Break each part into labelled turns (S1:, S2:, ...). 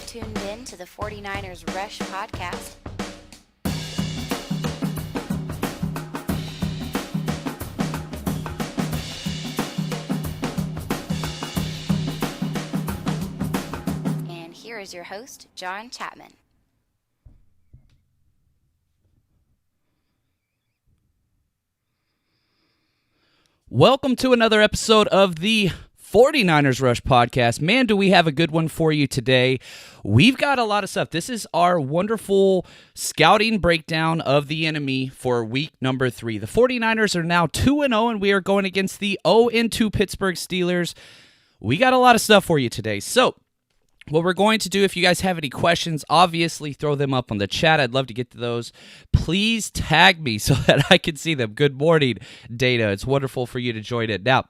S1: tuned in to the 49ers Rush podcast. And here is your host, John Chapman.
S2: Welcome to another episode of the 49ers Rush podcast. Man, do we have a good one for you today. We've got a lot of stuff. This is our wonderful scouting breakdown of the enemy for week number 3. The 49ers are now 2-0, and we are going against the 0-2 Pittsburgh Steelers. We got a lot of stuff for you today. So, what we're going to do, if you guys have any questions, obviously throw them up on the chat. I'd love to get to those. Please tag me so that I can see them. Good morning, Data. It's wonderful for you to join it. Now,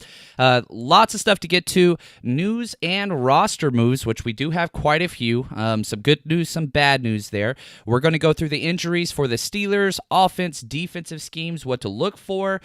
S2: lots of stuff to get to. News and roster moves, which we do have quite a few. Some good news, some bad news there. We're going to go through the injuries for the Steelers, offense, defensive schemes, what to look for,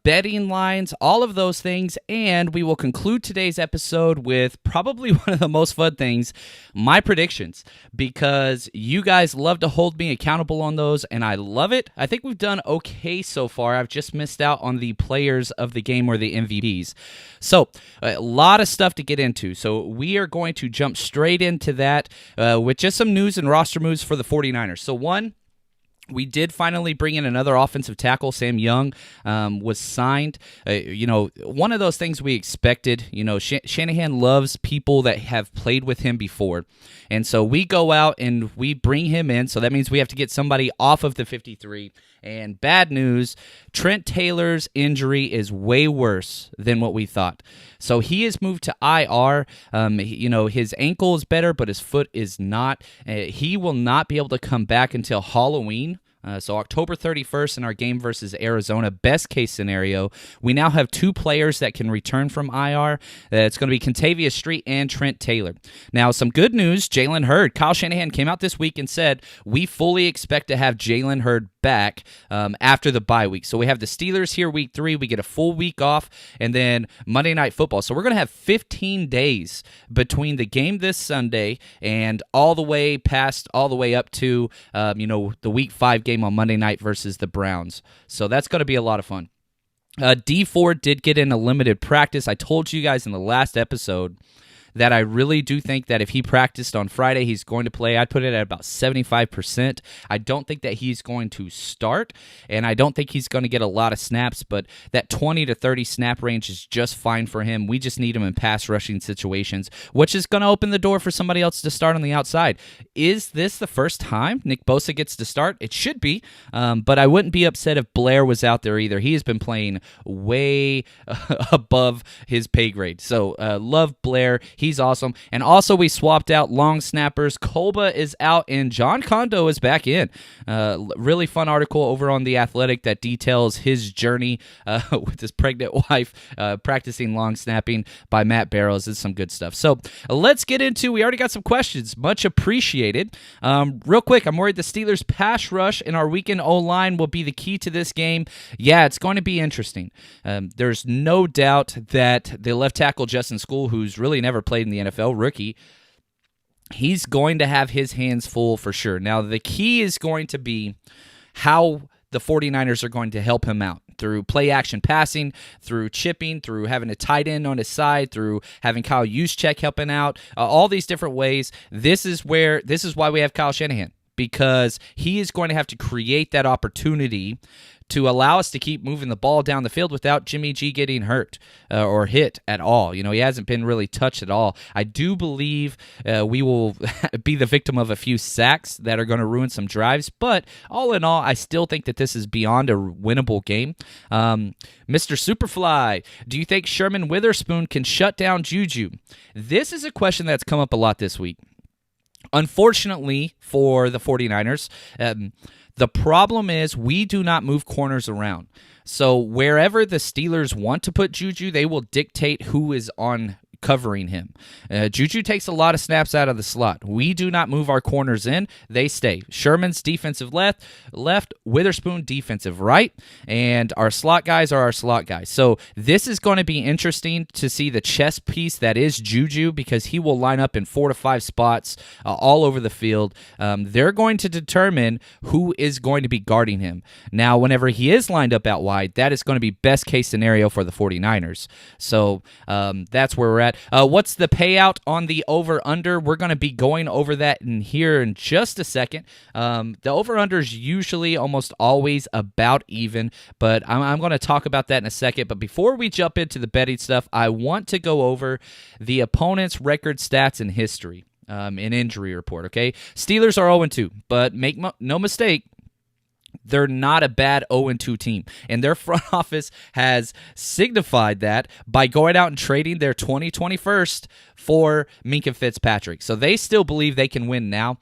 S2: betting lines, all of those things. And we will conclude today's episode with probably one of the most fun things, my predictions, because you guys love to hold me accountable on those, and I love it. I think we've done okay so far. I've just missed out on the players of the game or the MVPs. So, a lot of stuff to get into. So, we are going to jump straight into that with just some news and roster moves for the 49ers. So, one, we did finally bring in another offensive tackle. Sam Young was signed. One of those things we expected. Shanahan loves people that have played with him before. And so we go out and we bring him in. So that means we have to get somebody off of the 53. And bad news, Trent Taylor's injury is way worse than what we thought. So he is moved to IR. His ankle is better, but his foot is not. He will not be able to come back until Halloween. So October 31st in our game versus Arizona, best case scenario, we now have 2 players that can return from IR. It's going to be Kentavious Street and Trent Taylor. Now, some good news, Jalen Hurd. Kyle Shanahan came out this week and said, we fully expect to have Jalen Hurd back after the bye week. So we have the Steelers here week 3. We get a full week off, and then Monday Night Football. So we're going to have 15 days between the game this Sunday and all the way up to the week 5 game on Monday night versus the Browns. So that's going to be a lot of fun. D Ford did get in a limited practice. I told you guys in the last episode that I really do think that if he practiced on Friday, he's going to play. I'd put it at about 75%. I don't think that he's going to start, and I don't think he's going to get a lot of snaps, but that 20 to 30 snap range is just fine for him. We just need him in pass rushing situations, which is going to open the door for somebody else to start on the outside. Is this the first time Nick Bosa gets to start? It should be, but I wouldn't be upset if Blair was out there either. He has been playing way above his pay grade. So love Blair. He's awesome. And also we swapped out long snappers. Kolba is out and John Kondo is back in. Really fun article over on The Athletic that details his journey with his pregnant wife practicing long snapping by Matt Barrows. Is some good stuff. So let's get into, we already got some questions. Much appreciated. Real quick, I'm worried the Steelers pass rush and our weakened O-line will be the key to this game. Yeah, it's going to be interesting. There's no doubt that the left tackle Justin School, who's really never played in the NFL, rookie, he's going to have his hands full for sure. Now, the key is going to be how the 49ers are going to help him out through play-action passing, through chipping, through having a tight end on his side, through having Kyle Juszczyk helping out, all these different ways. This is why we have Kyle Shanahan, because he is going to have to create that opportunity to allow us to keep moving the ball down the field without Jimmy G getting hurt or hit at all. He hasn't been really touched at all. I do believe we will be the victim of a few sacks that are going to ruin some drives, but all in all, I still think that this is beyond a winnable game. Mr. Superfly, do you think Sherman Witherspoon can shut down Juju? This is a question that's come up a lot this week. Unfortunately for the 49ers, the problem is we do not move corners around. So wherever the Steelers want to put Juju, they will dictate who is on covering him. Juju takes a lot of snaps out of the slot. We do not move our corners in. They stay. Sherman's defensive left, Witherspoon defensive right, and our slot guys are our slot guys. So this is going to be interesting to see the chess piece that is Juju, because he will line up in 4 to 5 spots all over the field. They're going to determine who is going to be guarding him. Now, whenever he is lined up out wide, that is going to be best case scenario for the 49ers. So that's where we're at. What's the payout on the over-under? We're going to be going over that in here in just a second. The over-under is usually almost always about even, but I'm going to talk about that in a second. But before we jump into the betting stuff, I want to go over the opponent's record stats and history, an injury report, okay? Steelers are 0-2, but make no mistake, they're not a bad 0-2 team, and their front office has signified that by going out and trading their 2021st for Minkah Fitzpatrick. So they still believe they can win now.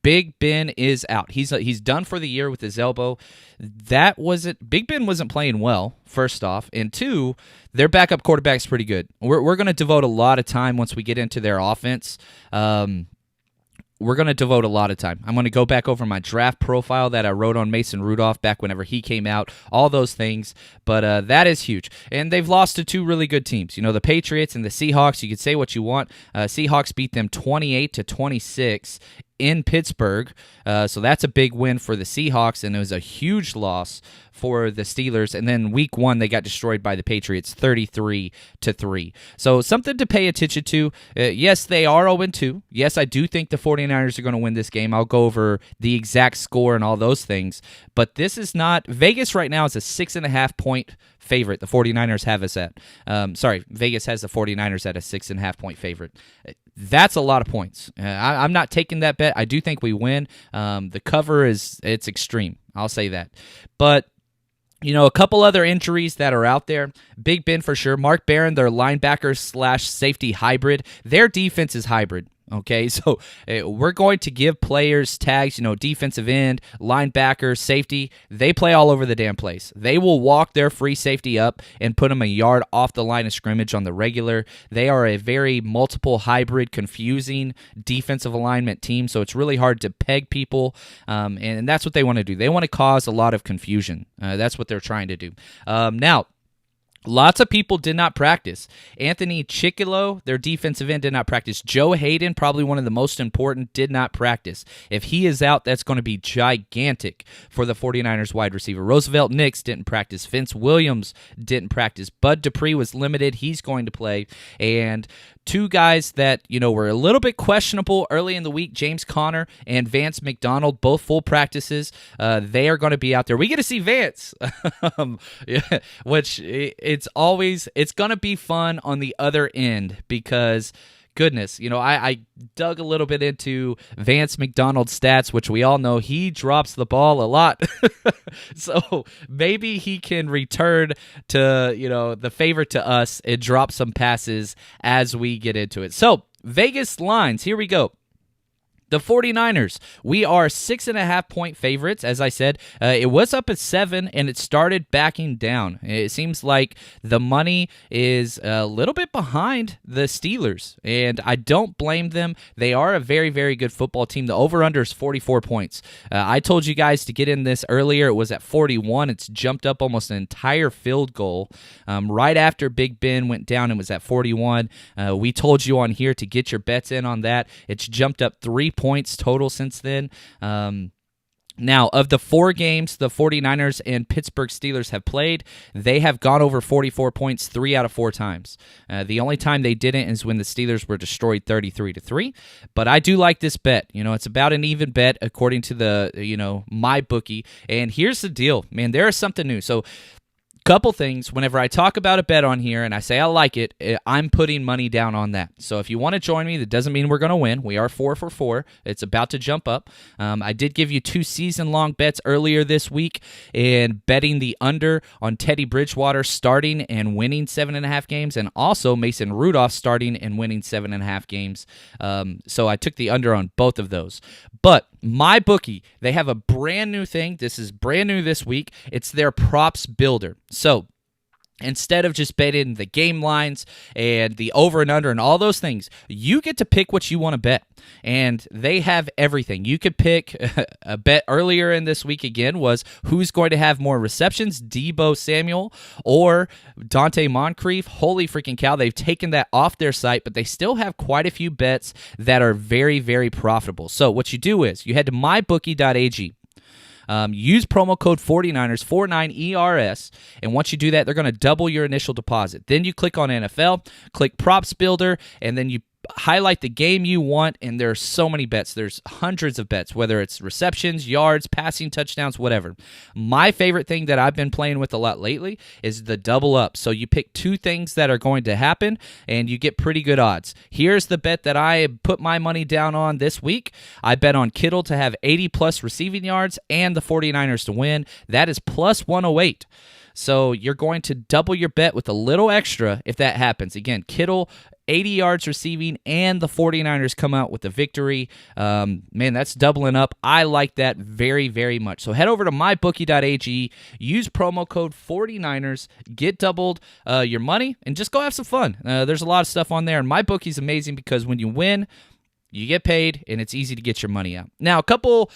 S2: Big Ben is out. He's done for the year with his elbow. Big Ben wasn't playing well, first off, and two, their backup quarterback's pretty good. We're going to devote a lot of time once we get into their offense. We're going to devote a lot of time. I'm going to go back over my draft profile that I wrote on Mason Rudolph back whenever he came out, all those things, but that is huge. And they've lost to 2 really good teams. You know, the Patriots and the Seahawks. You could say what you want. Seahawks beat them 28-26 in Pittsburgh, so that's a big win for the Seahawks, and it was a huge loss for the Steelers. And then week 1, they got destroyed by the Patriots 33-3. So something to pay attention to. Yes, they are 0-2. Yes, I do think the 49ers are going to win this game. I'll go over the exact score and all those things. But this is not... Vegas right now is a 6.5-point favorite. The 49ers have us at... Vegas has the 49ers at a 6.5-point favorite. That's a lot of points. I'm not taking that bet. I do think we win. The cover it's extreme. I'll say that. But... you know, a couple other injuries that are out there. Big Ben for sure. Mark Barron, their linebacker/safety hybrid. Their defense is hybrid. Okay, so we're going to give players tags, you know, defensive end, linebacker, safety. They play all over the damn place. They will walk their free safety up and put them a yard off the line of scrimmage on the regular. They are a very multiple hybrid, confusing defensive alignment team, so it's really hard to peg people, and that's what they want to do. They want to cause a lot of confusion. That's what they're trying to do. Now, lots of people did not practice. Anthony Chickillo, their defensive end, did not practice. Joe Hayden, probably one of the most important, did not practice. If he is out, that's going to be gigantic for the 49ers wide receiver. Roosevelt Nix didn't practice. Vince Williams didn't practice. Bud Dupree was limited. He's going to play. And 2 guys that, you know, were a little bit questionable early in the week, James Conner and Vance McDonald, both full practices. They are going to be out there. We get to see Vance, which it's going to be fun on the other end because, goodness, you know, I dug a little bit into Vance McDonald's stats, which we all know he drops the ball a lot. So maybe he can return to, you know, the favor to us and drop some passes as we get into it. So Vegas lines, here we go. The 49ers, we are 6.5-point favorites. As I said, it was up at 7, and it started backing down. It seems like the money is a little bit behind the Steelers, and I don't blame them. They are a very, very good football team. The over-under is 44 points. I told you guys to get in this earlier. It was at 41. It's jumped up almost an entire field goal. Right after Big Ben went down, it was at 41. We told you on here to get your bets in on that. It's jumped up 3 points total since then. Now, of the 4 games the 49ers and Pittsburgh Steelers have played, they have gone over 44 points 3 out of 4 times. The only time they didn't is when the Steelers were destroyed 33-3. But I do like this bet. You know, it's about an even bet according to the, you know, my bookie. And here's the deal, man. There is something new. So, couple things. Whenever I talk about a bet on here and I say I like it, I'm putting money down on that. So if you want to join me, that doesn't mean we're going to win. We are 4 for 4. It's about to jump up. I did give you 2 season-long bets earlier this week in betting the under on Teddy Bridgewater starting and winning 7.5 games, and also Mason Rudolph starting and winning 7.5 games. So I took the under on both of those. But my bookie, they have a brand new thing. This is brand new this week. It's their props builder. So Instead of just betting the game lines and the over and under and all those things, you get to pick what you want to bet. And they have everything. You could pick a bet earlier in this week again was who's going to have more receptions, Deebo Samuel or Dante Moncrief. Holy freaking cow, they've taken that off their site, but they still have quite a few bets that are very, very profitable. So what you do is you head to mybookie.ag. Use promo code 49ers, 49ERS, and once you do that, they're going to double your initial deposit. Then you click on NFL, click Props Builder, and then you highlight the game you want, and there are so many bets. There's hundreds of bets, whether it's receptions, yards, passing touchdowns, whatever. My favorite thing that I've been playing with a lot lately is the double up. So you pick two things that are going to happen, and you get pretty good odds. Here's the bet that I put my money down on this week. I bet on Kittle to have 80-plus receiving yards and the 49ers to win. That is plus 108. So you're going to double your bet with a little extra if that happens. Again, Kittle, 80 yards receiving, and the 49ers come out with the victory. Man, that's doubling up. I like that very, very much. So head over to mybookie.ag, use promo code 49ers, get doubled your money, and just go have some fun. There's a lot of stuff on there, and MyBookie's amazing because when you win, you get paid, and it's easy to get your money out. Now, a couple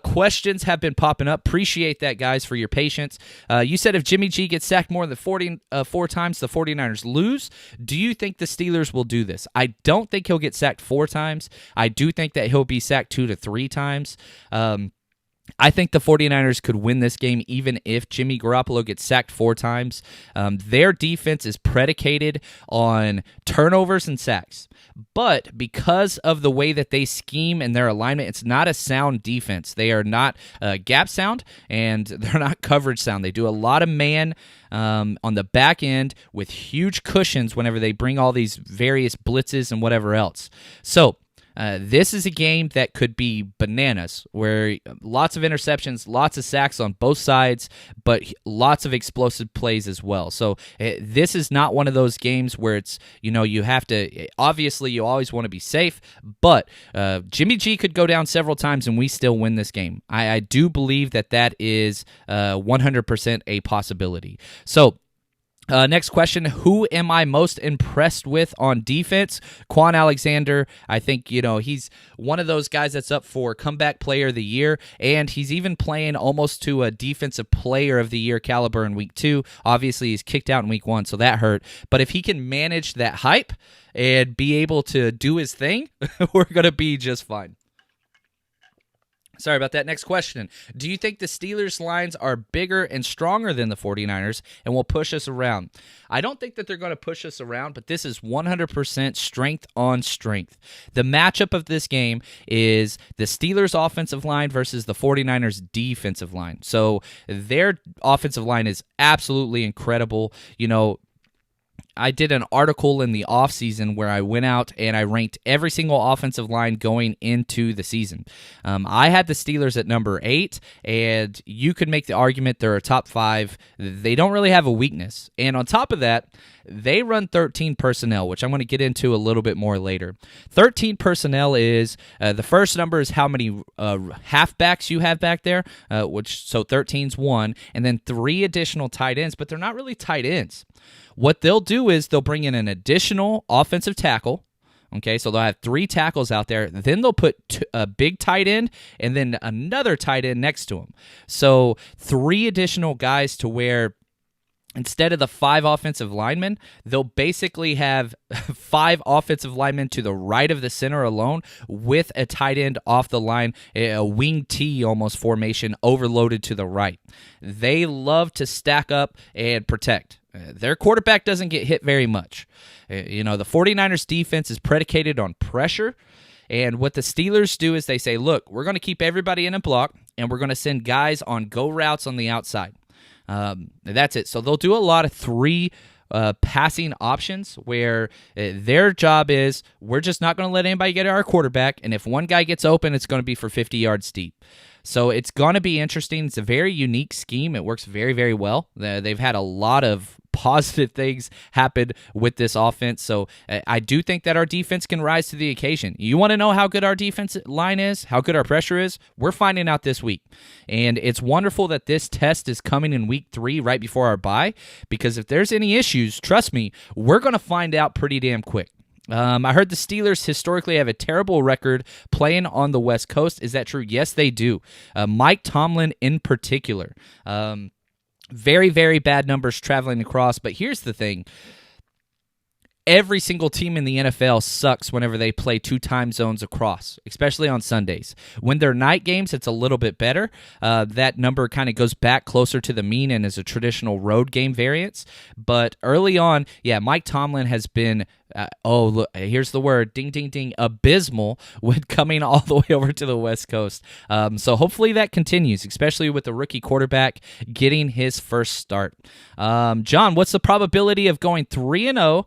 S2: questions have been popping up. Appreciate that, guys, for your patience. You said if Jimmy G gets sacked more than 4 times, the 49ers lose. Do you think the Steelers will do this? I don't think he'll get sacked 4 times. I do think that he'll be sacked 2 to 3 times. I think the 49ers could win this game even if Jimmy Garoppolo gets sacked 4 times. Their defense is predicated on turnovers and sacks. But because of the way that they scheme and their alignment, it's not a sound defense. They are not gap sound, and they're not coverage sound. They do a lot of man on the back end with huge cushions whenever they bring all these various blitzes and whatever else. So this is a game that could be bananas, where lots of interceptions, lots of sacks on both sides, but lots of explosive plays as well. So this is not one of those games where it's, you have to, obviously you always want to be safe, but Jimmy G could go down several times and we still win this game. I do believe that is 100% a possibility. So, next question, who am I most impressed with on defense? Quan Alexander. I think, he's one of those guys that's up for comeback player of the year, and he's even playing almost to a defensive player of the year caliber in week 2. Obviously, he's kicked out in week 1, so that hurt. But if he can manage that hype and be able to do his thing, we're going to be just fine. Sorry about that. Next question. Do you think the Steelers' lines are bigger and stronger than the 49ers and will push us around? I don't think that they're going to push us around, but this is 100% strength on strength. The matchup of this game is the Steelers' offensive line versus the 49ers' defensive line. So their offensive line is absolutely incredible. I did an article in the offseason where I went out and I ranked every single offensive line going into the season. I had the Steelers at number 8, and you could make the argument they're a top 5. They don't really have a weakness. And on top of that, they run 13 personnel, which I'm going to get into a little bit more later. 13 personnel is, the first number is how many halfbacks you have back there, so 13's 1, and then 3 additional tight ends, but they're not really tight ends. What they'll do is they'll bring in an additional offensive tackle. Okay, so they'll have 3 tackles out there. Then they'll put a big tight end and then another tight end next to him. So 3 additional guys to where instead of the 5 offensive linemen, they'll basically have 5 offensive linemen to the right of the center alone with a tight end off the line, a wing T almost formation overloaded to the right. They love to stack up and protect. Their quarterback doesn't get hit very much. The 49ers defense is predicated on pressure. And what the Steelers do is they say, look, we're going to keep everybody in a block, and we're going to send guys on go routes on the outside. That's it. So they'll do a lot of 3 passing options where their job is we're just not going to let anybody get our quarterback, and if one guy gets open, it's going to be for 50 yards deep. So it's going to be interesting. It's a very unique scheme. It works very, very well. They've had a lot of positive things happen with this offense. So I do think that our defense can rise to the occasion. You want to know how good our defense line is, how good our pressure is? We're finding out this week. And it's wonderful that this test is coming in week 3 right before our bye, because if there's any issues, trust me, we're going to find out pretty damn quick. I heard the Steelers historically have a terrible record playing on the West Coast. Is that true? Yes, they do. Mike Tomlin in particular. Very, very bad numbers traveling across. But here's the thing. Every single team in the NFL sucks whenever they play 2 time zones across, especially on Sundays. When they're night games, it's a little bit better. That number kind of goes back closer to the mean and is a traditional road game variance. But early on, Mike Tomlin has been, look, here's the word, ding, ding, ding, abysmal when coming all the way over to the West Coast. So hopefully that continues, especially with the rookie quarterback getting his first start. John, what's the probability of going 3-0,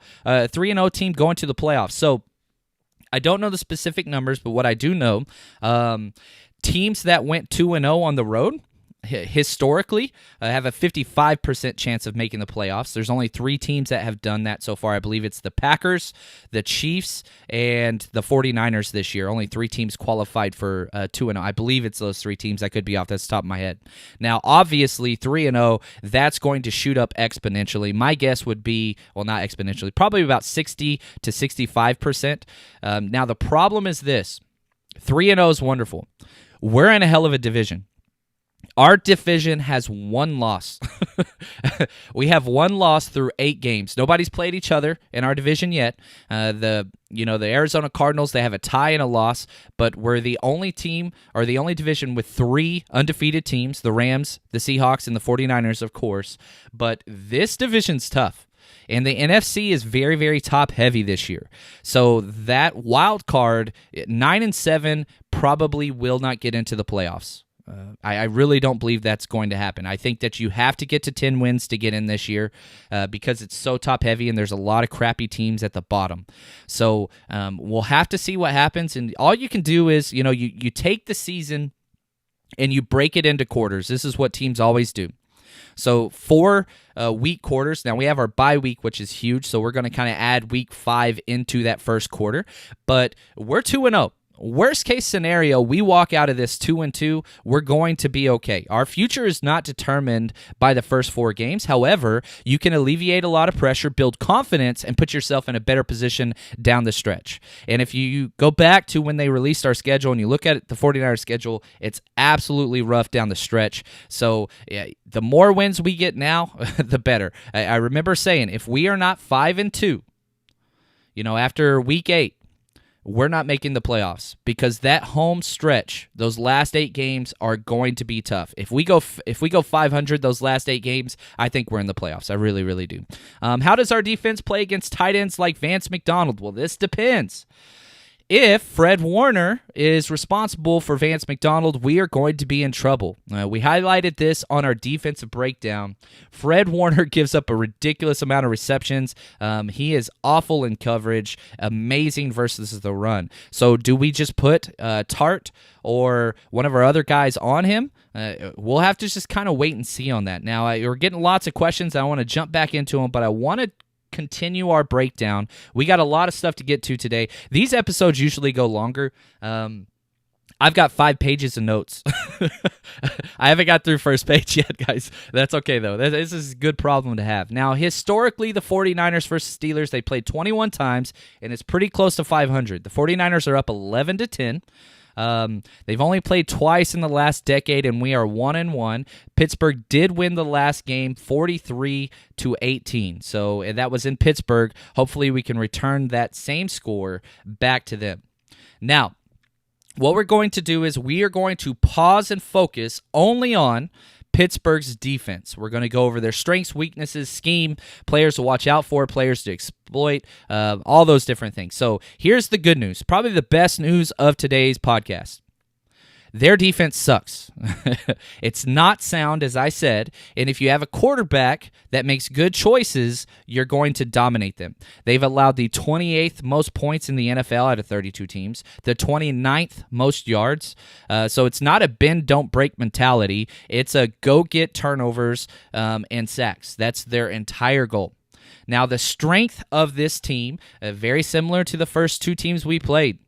S2: 3-0 team going to the playoffs? So I don't know the specific numbers, but what I do know, teams that went 2-0 on the road historically have a 55% chance of making the playoffs. There's only 3 teams that have done that so far. I believe it's the Packers, the Chiefs, and the 49ers this year. Only 3 teams qualified for 2-0. I believe it's those 3 teams. I could be off. That's the top of my head. Now, obviously, 3-0, that's going to shoot up exponentially. My guess would be, well, not exponentially, probably about 60 to 65%. Now, the problem is this. 3-0 is wonderful. We're in a hell of a division. Our division has 1 loss. We have 1 loss through 8 games. Nobody's played each other in our division yet. The Arizona Cardinals, they have a tie and a loss, but we're the only team or the only division with 3 undefeated teams, the Rams, the Seahawks, and the 49ers, of course. But this division's tough. And the NFC is very, very top-heavy this year. So that wild card, 9-7, probably will not get into the playoffs. I really don't believe that's going to happen. I think that you have to get to 10 wins to get in this year because it's so top-heavy and there's a lot of crappy teams at the bottom. So we'll have to see what happens. And all you can do is, you take the season and you break it into quarters. This is what teams always do. So 4 week quarters. Now we have our bye week, which is huge. So we're going to kind of add week 5 into that first quarter. But we're 2-0. Worst case scenario, we walk out of this 2-2, we're going to be okay. Our future is not determined by the first 4 games. However, you can alleviate a lot of pressure, build confidence, and put yourself in a better position down the stretch. And if you go back to when they released our schedule and you look at the 49ers schedule, it's absolutely rough down the stretch. So the more wins we get now, the better. I remember saying, if we are not 5-2, after week 8, we're not making the playoffs because that home stretch, those last 8 games are going to be tough. If we go 500 those last 8 games, I think we're in the playoffs. I really, really do. How does our defense play against tight ends like Vance McDonald? Well, this depends. If Fred Warner is responsible for Vance McDonald, we are going to be in trouble. We highlighted this on our defensive breakdown. Fred Warner gives up a ridiculous amount of receptions. He is awful in coverage, amazing versus the run. So do we just put Tart or one of our other guys on him? We'll have to just kind of wait and see on that. Now, we're getting lots of questions. I want to jump back into them, but I want to continue our breakdown. We got a lot of stuff to get to today. These episodes usually go longer. I've got 5 pages of notes. I haven't got through first page yet, guys. That's okay, though. This is a good problem to have. Now, historically, the 49ers versus Steelers, they played 21 times, and it's pretty close to 500. The 49ers are up 11-10. They've only played twice in the last decade, and we are 1-1. Pittsburgh did win the last game 43-18. So that was in Pittsburgh. Hopefully we can return that same score back to them. Now, what we're going to do is we are going to pause and focus only on Pittsburgh's defense. We're going to go over their strengths, weaknesses, scheme, players to watch out for, players to exploit, all those different things. So here's the good news, probably the best news of today's podcast. Their defense sucks. It's not sound, as I said, and if you have a quarterback that makes good choices, you're going to dominate them. They've allowed the 28th most points in the NFL out of 32 teams, the 29th most yards, so it's not a bend, don't break mentality. It's a go get turnovers and sacks. That's their entire goal. Now, the strength of this team, very similar to the first two teams we played,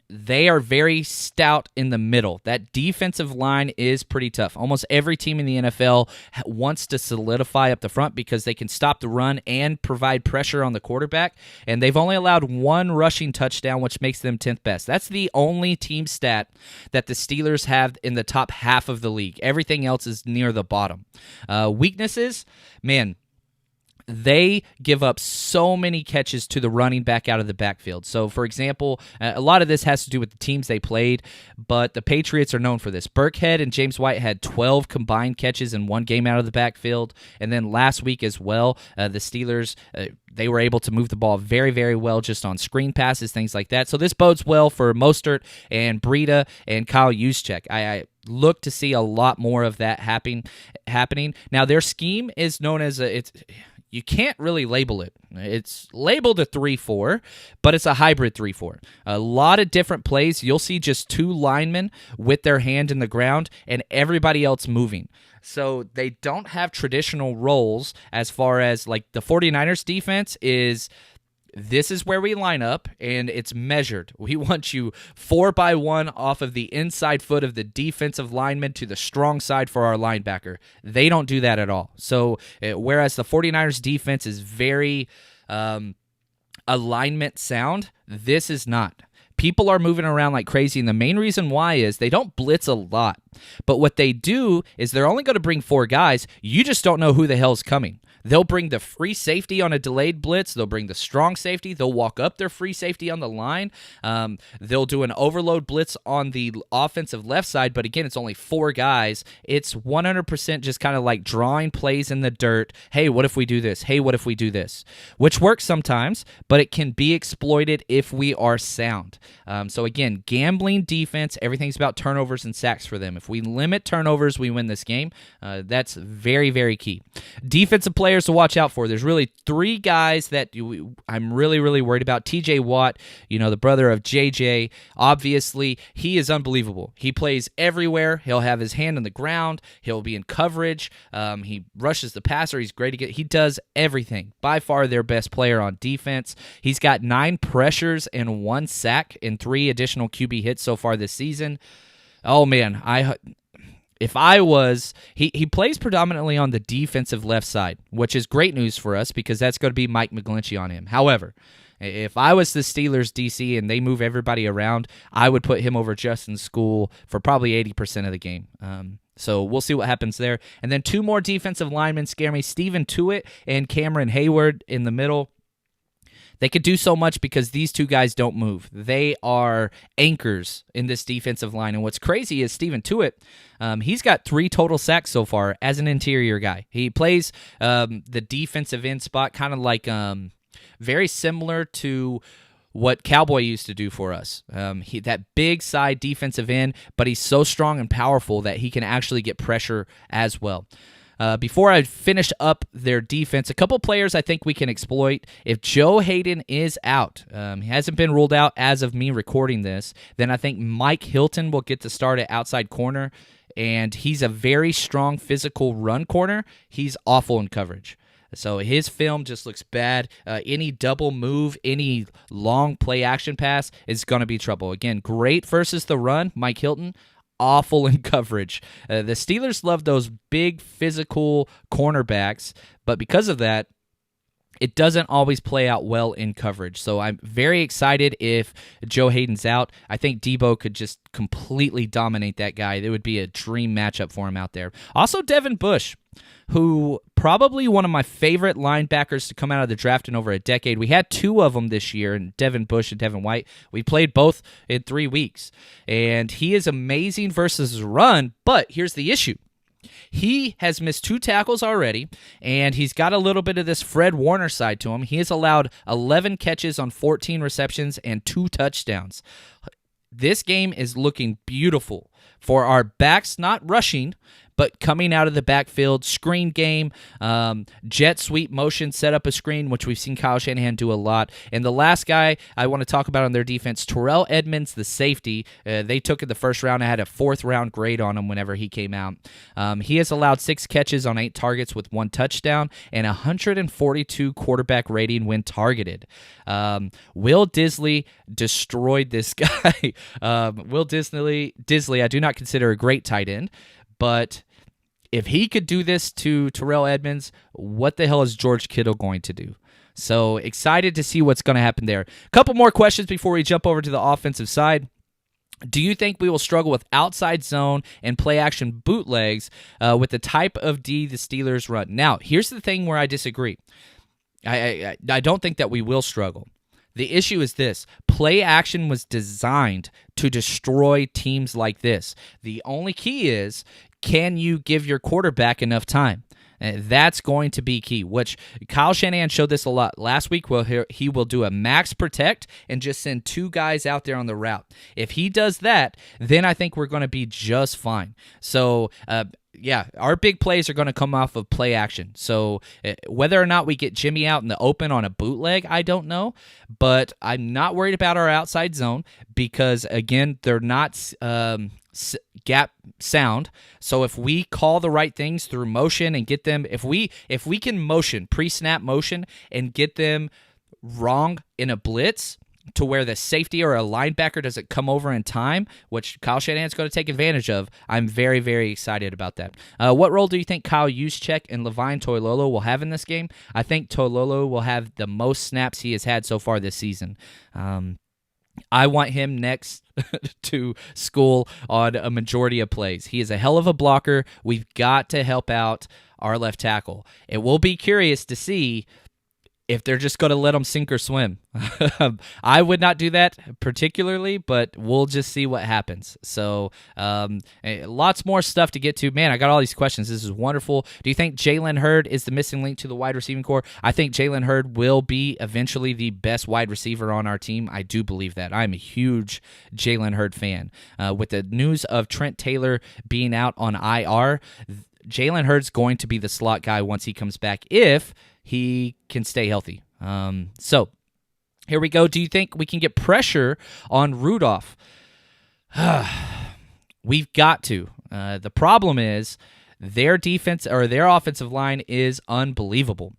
S2: they are very stout in the middle. That defensive line is pretty tough. Almost every team in the NFL wants to solidify up the front because they can stop the run and provide pressure on the quarterback, and they've only allowed one rushing touchdown, which makes them 10th best. That's the only team stat that the Steelers have in the top half of the league. Everything else is near the bottom. Weaknesses, man, they give up so many catches to the running back out of the backfield. So, for example, a lot of this has to do with the teams they played, but the Patriots are known for this. Burkhead and James White had 12 combined catches in one game out of the backfield, and then last week as well, the Steelers, they were able to move the ball very, very well just on screen passes, things like that. So this bodes well for Mostert and Breida and Kyle Juszczyk. I look to see a lot more of that happening. Now, their scheme is known as you can't really label it. It's labeled a 3-4, but it's a hybrid 3-4. A lot of different plays. You'll see just two linemen with their hand in the ground and everybody else moving. So they don't have traditional roles as far as like the 49ers defense is. This is where we line up, and it's measured. We want you 4x1 off of the inside foot of the defensive lineman to the strong side for our linebacker. They don't do that at all. So whereas the 49ers defense is very alignment sound, this is not. People are moving around like crazy, and the main reason why is they don't blitz a lot. But what they do is they're only going to bring 4 guys. You just don't know who the hell's coming. They'll bring the free safety on a delayed blitz. They'll bring the strong safety. They'll walk up their free safety on the line. They'll do an overload blitz on the offensive left side, but again, it's only 4 guys. It's 100% just kind of like drawing plays in the dirt. Hey, what if we do this? Hey, what if we do this? Which works sometimes, but it can be exploited if we are sound. So again, gambling defense, everything's about turnovers and sacks for them. If we limit turnovers, we win this game. That's very, very key. Defensive players to watch out for. There's really 3 guys that I'm really, really worried about. TJ Watt, the brother of JJ, obviously, he is unbelievable. He plays everywhere. He'll have his hand on the ground. He'll be in coverage. He rushes the passer. He's great he does everything. By far their best player on defense. He's got 9 pressures and 1 sack and 3 additional QB hits so far this season. Oh, man, he plays predominantly on the defensive left side, which is great news for us because that's going to be Mike McGlinchey on him. However, if I was the Steelers DC and they move everybody around, I would put him over Justin School for probably 80% of the game. So we'll see what happens there. And then 2 more defensive linemen scare me, Stephen Tuitt and Cameron Hayward in the middle. They could do so much because these 2 guys don't move. They are anchors in this defensive line. And what's crazy is Stephen Tuitt, he's got 3 total sacks so far as an interior guy. He plays the defensive end spot kind of like very similar to what Cowboy used to do for us. That big side defensive end, but he's so strong and powerful that he can actually get pressure as well. Before I finish up their defense, a couple players I think we can exploit. If Joe Hayden is out, he hasn't been ruled out as of me recording this, then I think Mike Hilton will get to start at outside corner, and he's a very strong physical run corner. He's awful in coverage. So his film just looks bad. Any double move, any long play action pass is going to be trouble. Again, great versus the run, Mike Hilton. Awful in coverage. The Steelers love those big physical cornerbacks, but because of that, it doesn't always play out well in coverage. So I'm very excited if Joe Hayden's out. I think Debo could just completely dominate that guy. It would be a dream matchup for him out there. Also, Devin Bush, who probably one of my favorite linebackers to come out of the draft in over a decade. We had 2 of them this year, and Devin Bush and Devin White. We played both in 3 weeks, and he is amazing versus run, but here's the issue. He has missed 2 tackles already, and he's got a little bit of this Fred Warner side to him. He has allowed 11 catches on 14 receptions and 2 touchdowns. This game is looking beautiful for our backs, not rushing, but coming out of the backfield, screen game, jet sweep motion, set up a screen, which we've seen Kyle Shanahan do a lot. And the last guy I want to talk about on their defense, Terrell Edmonds, the safety. They took it the first round. I had a fourth-round grade on him whenever he came out. He has allowed 6 catches on 8 targets with 1 touchdown and 142 quarterback rating when targeted. Will Disley destroyed this guy. Will Disley, I do not consider a great tight end, but if he could do this to Terrell Edmonds, what the hell is George Kittle going to do? So excited to see what's going to happen there. A couple more questions before we jump over to the offensive side. Do you think we will struggle with outside zone and play action bootlegs with the type of D the Steelers run? Now, here's the thing where I disagree. I don't think that we will struggle. The issue is this. Play action was designed to destroy teams like this. The only key is, can you give your quarterback enough time? That's going to be key, which Kyle Shanahan showed this a lot. Last week, he will do a max protect and just send 2 guys out there on the route. If he does that, then I think we're going to be just fine. So, yeah, our big plays are going to come off of play action. So whether or not we get Jimmy out in the open on a bootleg, I don't know. But I'm not worried about our outside zone because, again, they're not gap sound. So if we call the right things through motion and get them, if we can motion, pre-snap motion, and get them wrong in a blitz, to where the safety or a linebacker doesn't come over in time, which Kyle Shanahan's going to take advantage of, I'm very, very excited about that. What role do you think Kyle Juszczyk and Levine Toilolo will have in this game? I think Toilolo will have the most snaps he has had so far this season. I want him next to school on a majority of plays. He is a hell of a blocker. We've got to help out our left tackle. It will be curious to see if they're just going to let them sink or swim. I would not do that particularly, but we'll just see what happens. So lots more stuff to get to. Man, I got all these questions. This is wonderful. Do you think Jalen Hurd is the missing link to the wide receiving core? I think Jalen Hurd will be eventually the best wide receiver on our team. I do believe that. I'm a huge Jalen Hurd fan. With the news of Trent Taylor being out on IR, Jalen Hurd's going to be the slot guy once he comes back if he can stay healthy. So here we go. Do you think we can get pressure on Rudolph? We've got to. The problem is their defense or their offensive line is unbelievable.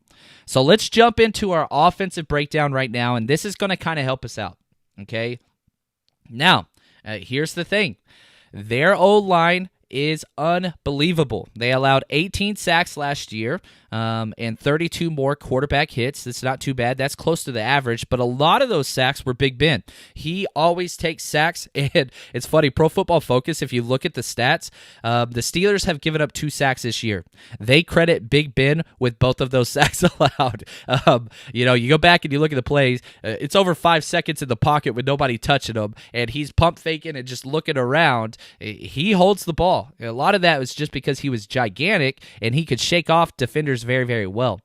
S2: So let's jump into our offensive breakdown right now, and this is going to kind of help us out. Okay. Now, here's the thing. Their O-line is unbelievable. They allowed 18 sacks last year and 32 more quarterback hits. That's not too bad. That's close to the average, but a lot of those sacks were Big Ben. He always takes sacks, and it's funny, Pro Football Focus, if you look at the stats, the Steelers have given up 2 sacks this year. They credit Big Ben with both of those sacks allowed. You go back and you look at the plays, it's over 5 seconds in the pocket with nobody touching him, and he's pump faking and just looking around. He holds the ball. A lot of that was just because he was gigantic and he could shake off defenders very, very well.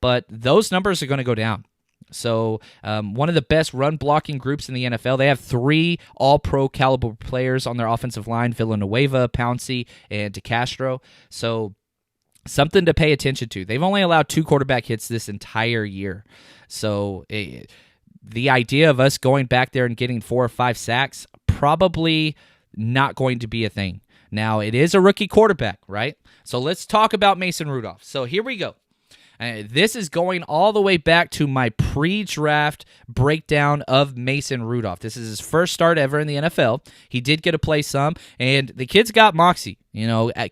S2: But those numbers are going to go down. So one of the best run blocking groups in the NFL. They have 3 all-pro caliber players on their offensive line, Villanueva, Pouncey, and DeCastro. So something to pay attention to. They've only allowed 2 quarterback hits this entire year. So the idea of us going back there and getting 4 or 5 sacks, probably not going to be a thing. Now, it is a rookie quarterback, right? So let's talk about Mason Rudolph. So here we go. This is going all the way back to my pre-draft breakdown of Mason Rudolph. This is his first start ever in the NFL. He did get to play some, and the kid's got moxie.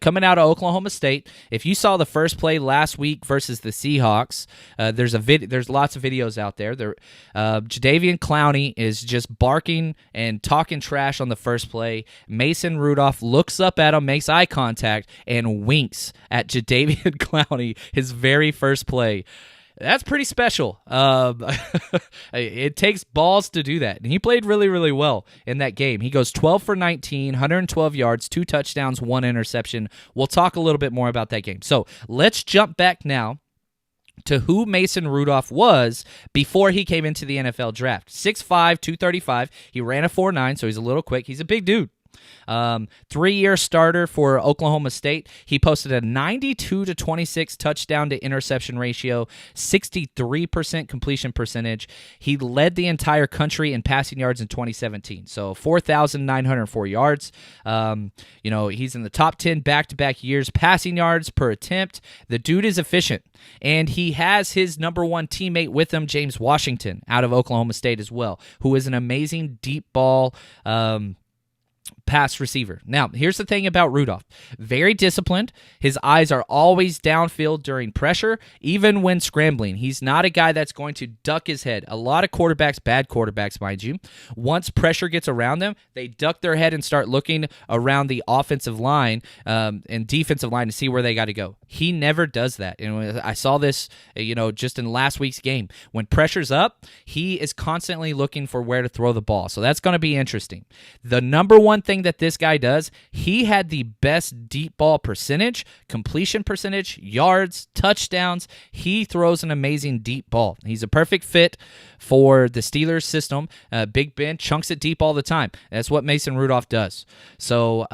S2: Coming out of Oklahoma State, if you saw the first play last week versus the Seahawks, there's lots of videos out there. Jadeveon Clowney is just barking and talking trash on the first play. Mason Rudolph looks up at him, makes eye contact, and winks at Jadeveon Clowney, his very first play. That's pretty special. It takes balls to do that. And he played really, really well in that game. He goes 12 for 19, 112 yards, 2 touchdowns, 1 interception. We'll talk a little bit more about that game. So let's jump back now to who Mason Rudolph was before he came into the NFL draft. 6'5", 235. He ran a 4.9, so he's a little quick. He's a big dude. 3-year starter for Oklahoma State. He posted a 92-26 touchdown to interception ratio, 63% completion percentage. He led the entire country in passing yards in 2017. So 4,904 yards. He's in the top 10 back-to-back years passing yards per attempt. The dude is efficient, and he has his number one teammate with him, James Washington, out of Oklahoma State as well, who is an amazing deep ball pass receiver. Now, here's the thing about Rudolph. Very disciplined. His eyes are always downfield during pressure, even when scrambling. He's not a guy that's going to duck his head. A lot of quarterbacks, bad quarterbacks, mind you, once pressure gets around them, they duck their head and start looking around the offensive line and defensive line to see where they got to go. He never does that. And I saw this, just in last week's game. When pressure's up, he is constantly looking for where to throw the ball. So that's going to be interesting. The number one thing that this guy does, he had the best deep ball percentage, completion percentage, yards, touchdowns. He throws an amazing deep ball. He's a perfect fit for the Steelers system. Big Ben chunks it deep all the time. That's what Mason Rudolph does. So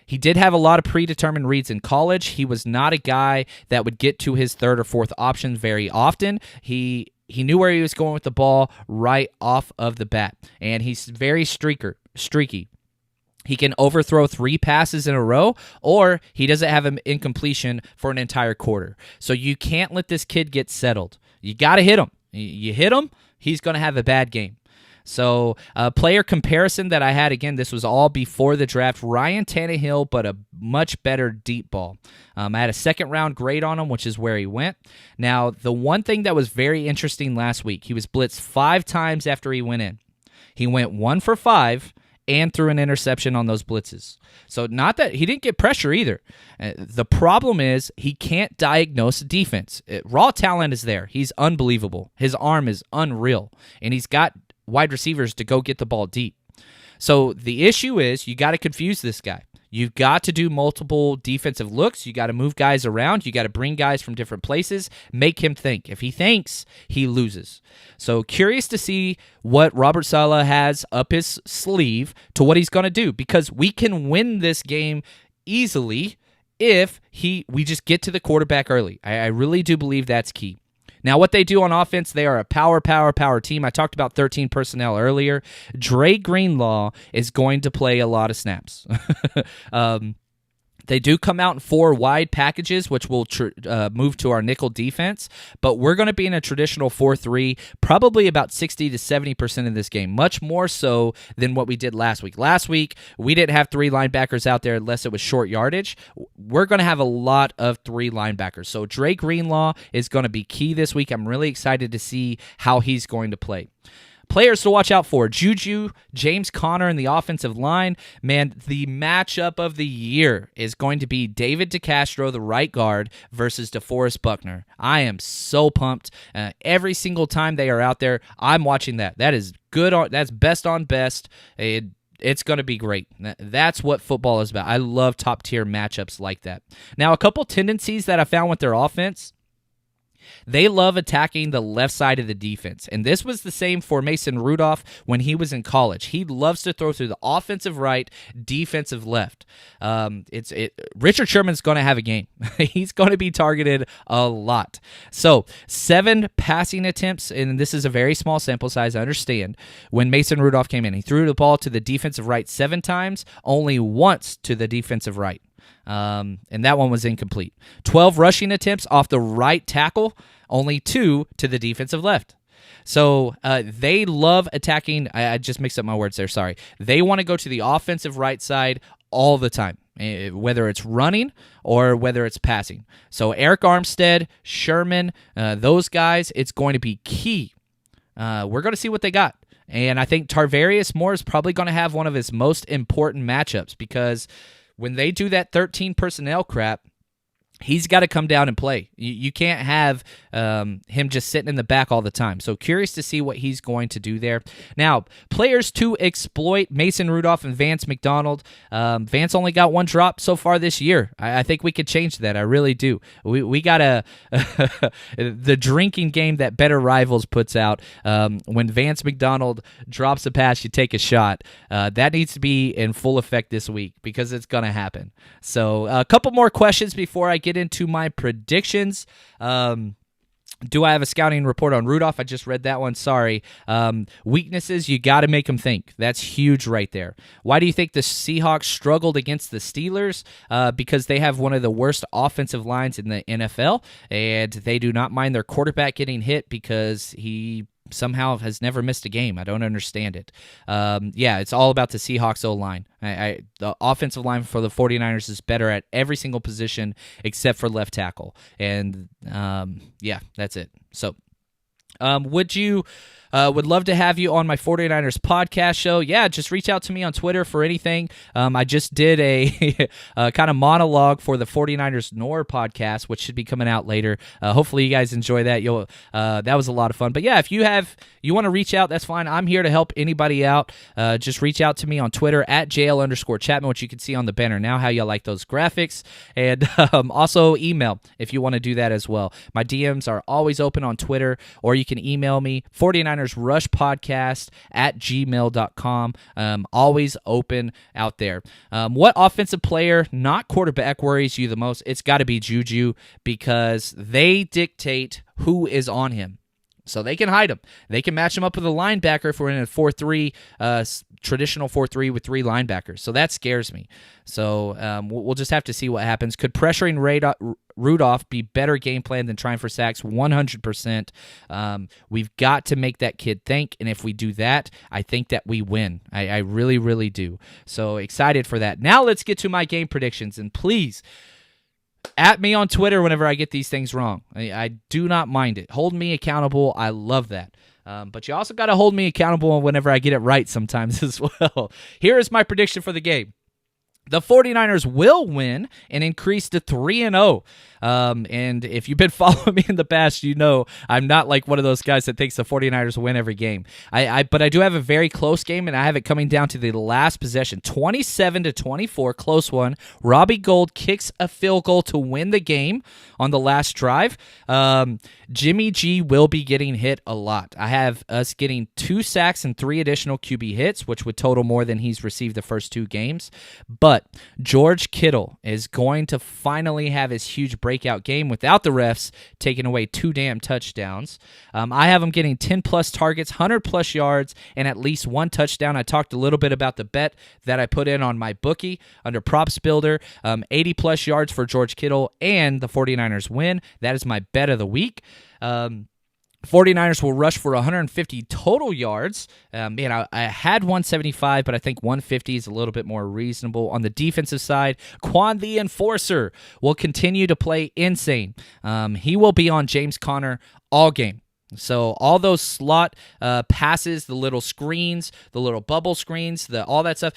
S2: he did have a lot of predetermined reads in college. He was not a guy that would get to his third or fourth option very often. He knew where he was going with the ball right off of the bat, and he's very streaky. He can overthrow 3 passes in a row, or he doesn't have an incompletion for an entire quarter. So you can't let this kid get settled. You got to hit him. You hit him, he's going to have a bad game. So player comparison that I had, again, this was all before the draft. Ryan Tannehill, but a much better deep ball. I had a second-round grade on him, which is where he went. Now, the one thing that was very interesting last week, he was blitzed 5 times after he went in. He went 1 for 5, and threw an interception on those blitzes. So not that he didn't get pressure either. The problem is he can't diagnose defense. Raw talent is there. He's unbelievable. His arm is unreal, and he's got wide receivers to go get the ball deep. So the issue is you got to confuse this guy. You've got to do multiple defensive looks. You got to move guys around. You got to bring guys from different places. Make him think. If he thinks, he loses. So curious to see what Robert Saleh has up his sleeve to what he's going to do, because we can win this game easily if we just get to the quarterback early. I really do believe that's key. Now, what they do on offense, they are a power team. I talked about 13 personnel earlier. Dre Greenlaw is going to play a lot of snaps. They do come out in 4 wide packages, which will move to our nickel defense, but we're going to be in a traditional 4-3, probably about 60 to 70% of this game, much more so than what we did last week. Last week, we didn't have 3 linebackers out there unless it was short yardage. We're going to have a lot of 3 linebackers, so Dre Greenlaw is going to be key this week. I'm really excited to see how he's going to play. Players to watch out for: Juju, James Conner in the offensive line. Man, the matchup of the year is going to be David DeCastro, the right guard, versus DeForest Buckner. I am so pumped. Every single time they are out there, I'm watching that. That is good. That's best on best. It's going to be great. That's what football is about. I love top-tier matchups like that. Now, a couple tendencies that I found with their offense: they love attacking the left side of the defense. And this was the same for Mason Rudolph when he was in college. He loves to throw through the offensive right, defensive left. Richard Sherman's going to have a game. He's going to be targeted a lot. So 7 passing attempts, and this is a very small sample size, I understand. When Mason Rudolph came in, he threw the ball to the defensive right 7 times, only once to the defensive right. And that one was incomplete. 12 rushing attempts off the right tackle, only 2 to the defensive left. So they love attacking. I just mixed up my words there, sorry. They want to go to the offensive right side all the time, whether it's running or whether it's passing. So Eric Armstead, Sherman, those guys, it's going to be key. We're going to see what they got. And I think Tarvarius Moore is probably going to have one of his most important matchups, because when they do that 13 personnel crap, he's got to come down and play. You can't have him just sitting in the back all the time. So curious to see what he's going to do there. Now, players to exploit: Mason Rudolph and Vance McDonald. Vance only got one drop so far this year. I think we could change that. I really do. We got the drinking game that Better Rivals puts out. When Vance McDonald drops a pass, you take a shot. That needs to be in full effect this week because it's going to happen. So a couple more questions before I get into my predictions. Do I have a scouting report on Rudolph? I just read that one. Sorry. Weaknesses, you got to make them think. That's huge right there. Why do you think the Seahawks struggled against the Steelers? Because they have one of the worst offensive lines in the NFL, and they do not mind their quarterback getting hit because he somehow has never missed a game. I don't understand it. It's all about the Seahawks O-line. The offensive line for the 49ers is better at every single position except for left tackle. And, that's it. So, would love to have you on my 49ers podcast show. Yeah, just reach out to me on Twitter for anything. I just did a kind of monologue for the 49ers Nor podcast, which should be coming out later. Hopefully you guys enjoy that. That was a lot of fun. But yeah, if you want to reach out, that's fine. I'm here to help anybody out. Just reach out to me on Twitter at JL_Chapman, which you can see on the banner now, how you like those graphics. And also email if you want to do that as well. My DMs are always open on Twitter, or you can email me, 49ers Rush Podcast at gmail.com. Always open out there. What offensive player, not quarterback, worries you the most? It's got to be Juju, because they dictate who is on him. So they can hide him. They can match him up with a linebacker if we're in a 4-3, traditional 4-3 with three linebackers. So that scares me. So we'll just have to see what happens. Could pressuring Rudolph be better game plan than trying for sacks? 100%. We've got to make that kid think, and if we do that, I think that we win. I really, really do. So excited for that. Now let's get to my game predictions, and please, at me on Twitter whenever I get these things wrong. I do not mind it. Hold me accountable. I love that. But you also got to hold me accountable whenever I get it right sometimes as well. Here is my prediction for the game. The 49ers will win and increase to 3-0. And if you've been following me in the past, you know I'm not like one of those guys that thinks the 49ers win every game. But I do have a very close game, and I have it coming down to the last possession. 27-24, close one. Robbie Gould kicks a field goal to win the game on the last drive. Jimmy G will be getting hit a lot. I have us getting 2 sacks and 3 additional QB hits, which would total more than he's received the first 2 games. But George Kittle is going to finally have his huge breakout game without the refs taking away 2 damn touchdowns. I have him getting 10-plus targets, 100-plus yards, and at least 1 touchdown. I talked a little bit about the bet that I put in on my bookie under Props Builder. 80-plus yards for George Kittle, and the 49ers win. That is my bet of the week. 49ers will rush for 150 total yards. I had 175, but I think 150 is a little bit more reasonable. On the defensive side, Quan the Enforcer will continue to play insane. He will be on James Conner all game. So all those slot passes, the little screens, the little bubble screens, all that stuff,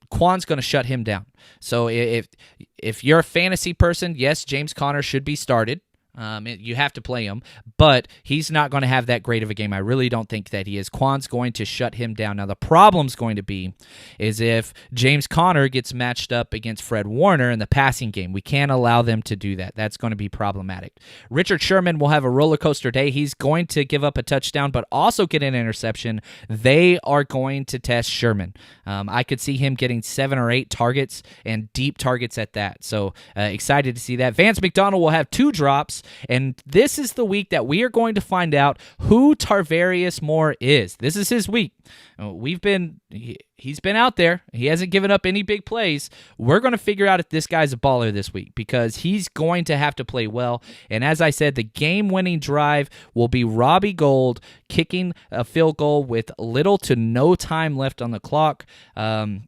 S2: Quan's going to shut him down. So if you're a fantasy person, yes, James Conner should be started. You have to play him, but he's not going to have that great of a game. I really don't think that he is. Quan's going to shut him down. Now, the problem's going to be is if James Conner gets matched up against Fred Warner in the passing game. We can't allow them to do that. That's going to be problematic. Richard Sherman will have a roller coaster day. He's going to give up a touchdown, but also get an interception. They are going to test Sherman. I could see him getting 7 or 8 targets, and deep targets at that. So excited to see that. Vance McDonald will have 2 drops. And this is the week that we are going to find out who Tarvarius Moore is. This is his week. He's been out there. He hasn't given up any big plays. We're going to figure out if this guy's a baller this week, because he's going to have to play well. And as I said, the game-winning drive will be Robbie Gould kicking a field goal with little to no time left on the clock.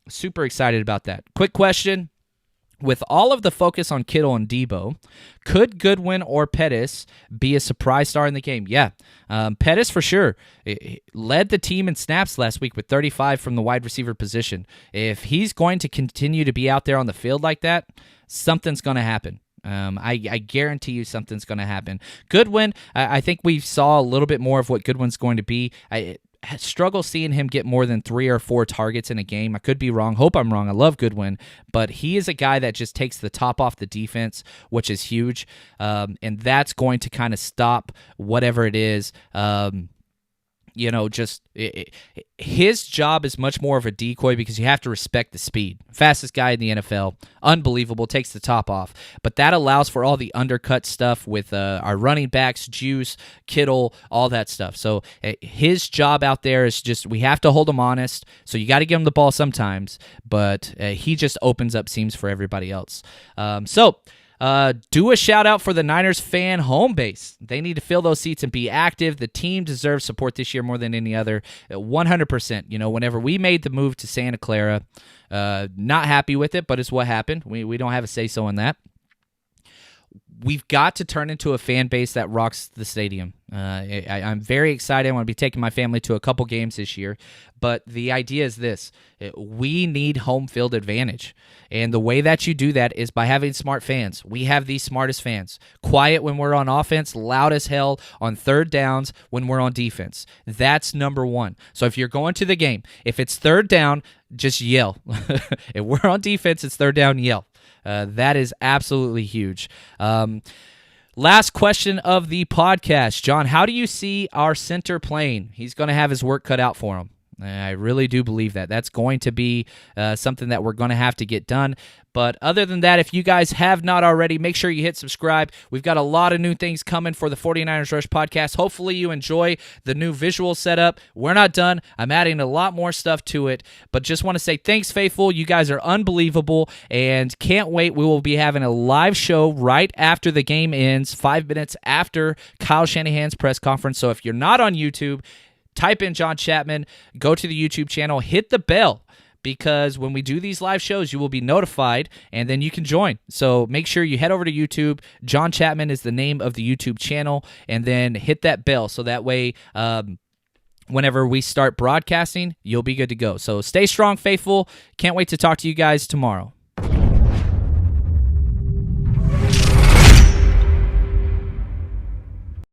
S2: Super excited about that. Quick question. With all of the focus on Kittle and Debo, could Goodwin or Pettis be a surprise star in the game? Yeah, Pettis for sure. He led the team in snaps last week with 35 from the wide receiver position. If he's going to continue to be out there on the field like that, something's going to happen. I guarantee you something's going to happen. Goodwin, I think we saw a little bit more of what Goodwin's going to be. I struggle seeing him get more than 3 or 4 targets in a game. I could be wrong. Hope I'm wrong. I love Goodwin, but he is a guy that just takes the top off the defense, which is huge, and that's going to kind of stop whatever it is. His job is much more of a decoy because you have to respect the speed. Fastest guy in the NFL, unbelievable, takes the top off. But that allows for all the undercut stuff with our running backs, Juice, Kittle, all that stuff. So his job out there is just, we have to hold him honest. So you got to give him the ball sometimes, but he just opens up seams for everybody else. Do a shout out for the Niners fan home base. They need to fill those seats and be active. The team deserves support this year more than any other. 100%. Whenever we made the move to Santa Clara, not happy with it, but it's what happened. We don't have a say-so in that. We've got to turn into a fan base that rocks the stadium. I'm very excited. I want to be taking my family to a couple games this year. But the idea is this. We need home field advantage. And the way that you do that is by having smart fans. We have the smartest fans. Quiet when we're on offense, loud as hell on third downs when we're on defense. That's number one. So if you're going to the game, if it's third down, just yell. If we're on defense, it's third down, yell. That is absolutely huge. Last question of the podcast. John, how do you see our center playing? He's going to have his work cut out for him. I really do believe that. That's going to be something that we're going to have to get done. But other than that, if you guys have not already, make sure you hit subscribe. We've got a lot of new things coming for the 49ers Rush podcast. Hopefully you enjoy the new visual setup. We're not done. I'm adding a lot more stuff to it. But just want to say thanks, faithful. You guys are unbelievable. And can't wait. We will be having a live show right after the game ends, 5 minutes after Kyle Shanahan's press conference. So if you're not on YouTube, type in John Chapman, go to the YouTube channel, hit the bell, because when we do these live shows, you will be notified, and then you can join. So make sure you head over to YouTube. John Chapman is the name of the YouTube channel, and then hit that bell so that way whenever we start broadcasting, you'll be good to go. So stay strong, faithful. Can't wait to talk to you guys tomorrow.